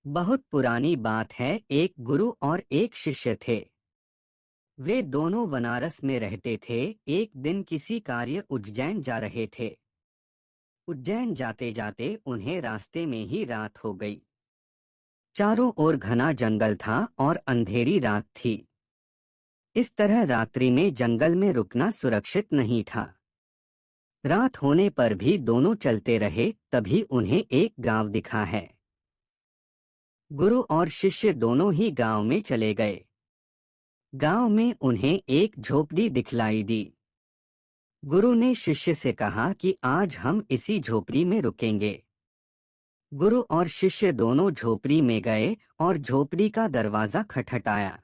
बहुत पुरानी बात है। एक गुरु और एक शिष्य थे। वे दोनों बनारस में रहते थे। एक दिन किसी कार्य उज्जैन जा रहे थे। उज्जैन जाते जाते उन्हें रास्ते में ही रात हो गई। चारों ओर घना जंगल था और अंधेरी रात थी। इस तरह रात्रि में जंगल में रुकना सुरक्षित नहीं था। रात होने पर भी दोनों चलते रहे। तभी उन्हें एक गांव दिखा है। गुरु और शिष्य दोनों ही गांव में चले गए। गांव में उन्हें एक झोपड़ी दिखलाई दी। गुरु ने शिष्य से कहा कि आज हम इसी झोपड़ी में रुकेंगे। गुरु और शिष्य दोनों झोपड़ी में गए और झोपड़ी का दरवाजा खटखटाया।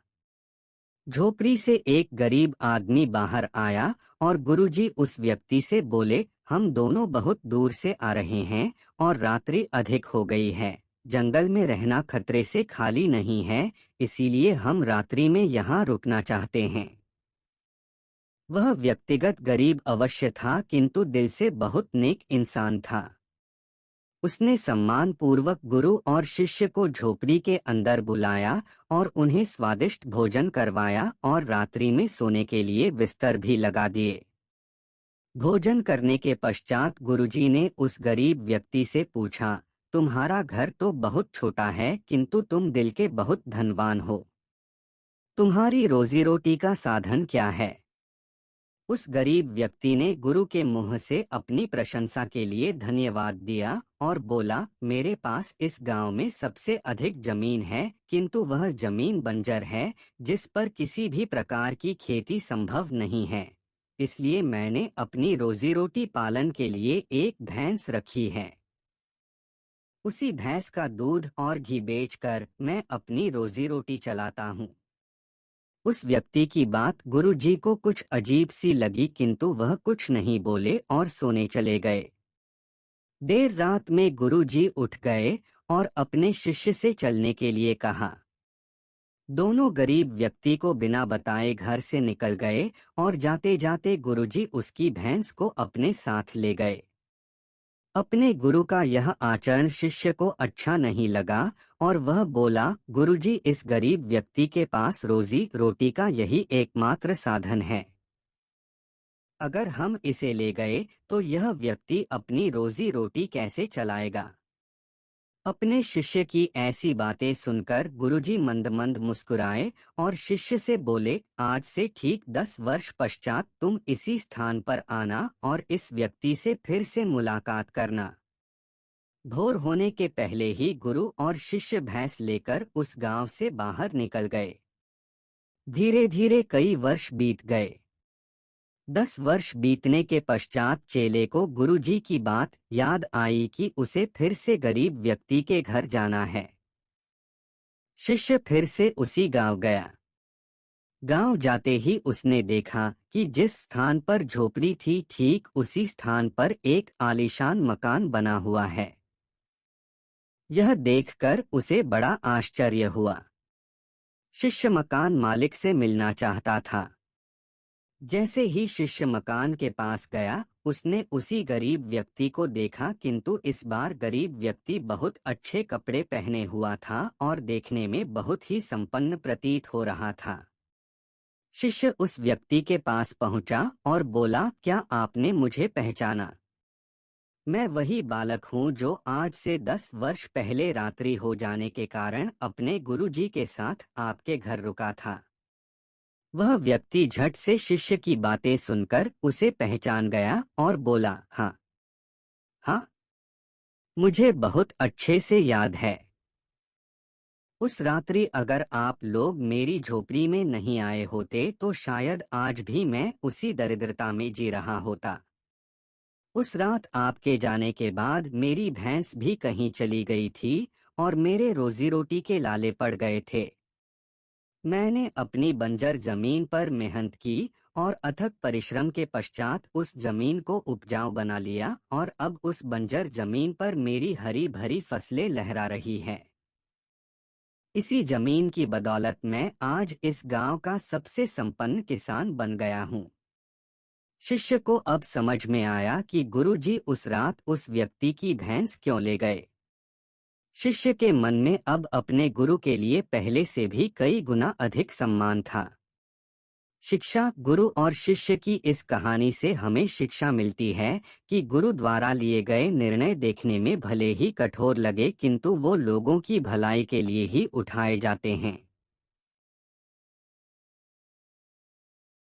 झोपड़ी से एक गरीब आदमी बाहर आया और गुरुजी उस व्यक्ति से बोले, हम दोनों बहुत दूर से आ रहे हैं और रात्रि अधिक हो गई है। जंगल में रहना खतरे से खाली नहीं है, इसीलिए हम रात्रि में यहाँ रुकना चाहते हैं। वह व्यक्तिगत गरीब अवश्य था, किंतु दिल से बहुत नेक इंसान था। उसने सम्मान पूर्वक गुरु और शिष्य को झोपड़ी के अंदर बुलाया और उन्हें स्वादिष्ट भोजन करवाया और रात्रि में सोने के लिए बिस्तर भी लगा दिए। भोजन करने के पश्चात गुरुजी ने उस गरीब व्यक्ति से पूछा, तुम्हारा घर तो बहुत छोटा है, किंतु तुम दिल के बहुत धनवान हो। तुम्हारी रोजी रोटी का साधन क्या है? उस गरीब व्यक्ति ने गुरु के मुंह से अपनी प्रशंसा के लिए धन्यवाद दिया और बोला, मेरे पास इस गांव में सबसे अधिक जमीन है, किंतु वह जमीन बंजर है, जिस पर किसी भी प्रकार की खेती संभव नहीं है। इसलिए मैंने अपनी रोजी रोटी पालन के लिए एक भैंस रखी है। उसी भैंस का दूध और घी बेचकर मैं अपनी रोजी रोटी चलाता हूँ। उस व्यक्ति की बात गुरुजी को कुछ अजीब सी लगी, किंतु वह कुछ नहीं बोले और सोने चले गए। देर रात में गुरुजी उठ गए और अपने शिष्य से चलने के लिए कहा। दोनों गरीब व्यक्ति को बिना बताए घर से निकल गए और जाते जाते गुरुजी उसकी भैंस को अपने साथ ले गए। अपने गुरु का यह आचरण शिष्य को अच्छा नहीं लगा और वह बोला, गुरुजी, इस गरीब व्यक्ति के पास रोजी रोटी का यही एकमात्र साधन है। अगर हम इसे ले गए तो यह व्यक्ति अपनी रोजी रोटी कैसे चलाएगा? अपने शिष्य की ऐसी बातें सुनकर गुरुजी मंद मंद मुस्कुराए और शिष्य से बोले, आज से ठीक 10 वर्ष पश्चात तुम इसी स्थान पर आना और इस व्यक्ति से फिर से मुलाकात करना। भोर होने के पहले ही गुरु और शिष्य भैंस लेकर उस गांव से बाहर निकल गए। धीरे धीरे कई वर्ष बीत गए। 10 वर्ष बीतने के पश्चात चेले को गुरुजी की बात याद आई कि उसे फिर से गरीब व्यक्ति के घर जाना है। शिष्य फिर से उसी गांव गया। गांव जाते ही उसने देखा कि जिस स्थान पर झोपड़ी थी, ठीक उसी स्थान पर एक आलीशान मकान बना हुआ है। यह देखकर उसे बड़ा आश्चर्य हुआ। शिष्य मकान मालिक से मिलना चाहता था। जैसे ही शिष्य मकान के पास गया, उसने उसी गरीब व्यक्ति को देखा, किंतु इस बार गरीब व्यक्ति बहुत अच्छे कपड़े पहने हुआ था और देखने में बहुत ही संपन्न प्रतीत हो रहा था। शिष्य उस व्यक्ति के पास पहुंचा और बोला, क्या आपने मुझे पहचाना? मैं वही बालक हूँ जो आज से 10 वर्ष पहले रात्रि हो जाने के कारण अपने गुरुजी के साथ आपके घर रुका था। वह व्यक्ति झट से शिष्य की बातें सुनकर उसे पहचान गया और बोला, हाँ हाँ, मुझे बहुत अच्छे से याद है। उस रात्रि अगर आप लोग मेरी झोपड़ी में नहीं आए होते तो शायद आज भी मैं उसी दरिद्रता में जी रहा होता। उस रात आपके जाने के बाद मेरी भैंस भी कहीं चली गई थी और मेरे रोजी रोटी के लाले पड़ गए थे। मैंने अपनी बंजर जमीन पर मेहनत की और अथक परिश्रम के पश्चात उस जमीन को उपजाऊ बना लिया और अब उस बंजर जमीन पर मेरी हरी भरी फसलें लहरा रही हैं। इसी जमीन की बदौलत मैं आज इस गांव का सबसे संपन्न किसान बन गया हूँ। शिष्य को अब समझ में आया कि गुरुजी उस रात उस व्यक्ति की भैंस क्यों ले गए। शिष्य के मन में अब अपने गुरु के लिए पहले से भी कई गुना अधिक सम्मान था। शिक्षा, गुरु और शिष्य की इस कहानी से हमें शिक्षा मिलती है कि गुरु द्वारा लिए गए निर्णय देखने में भले ही कठोर लगे, किंतु वो लोगों की भलाई के लिए ही उठाए जाते हैं।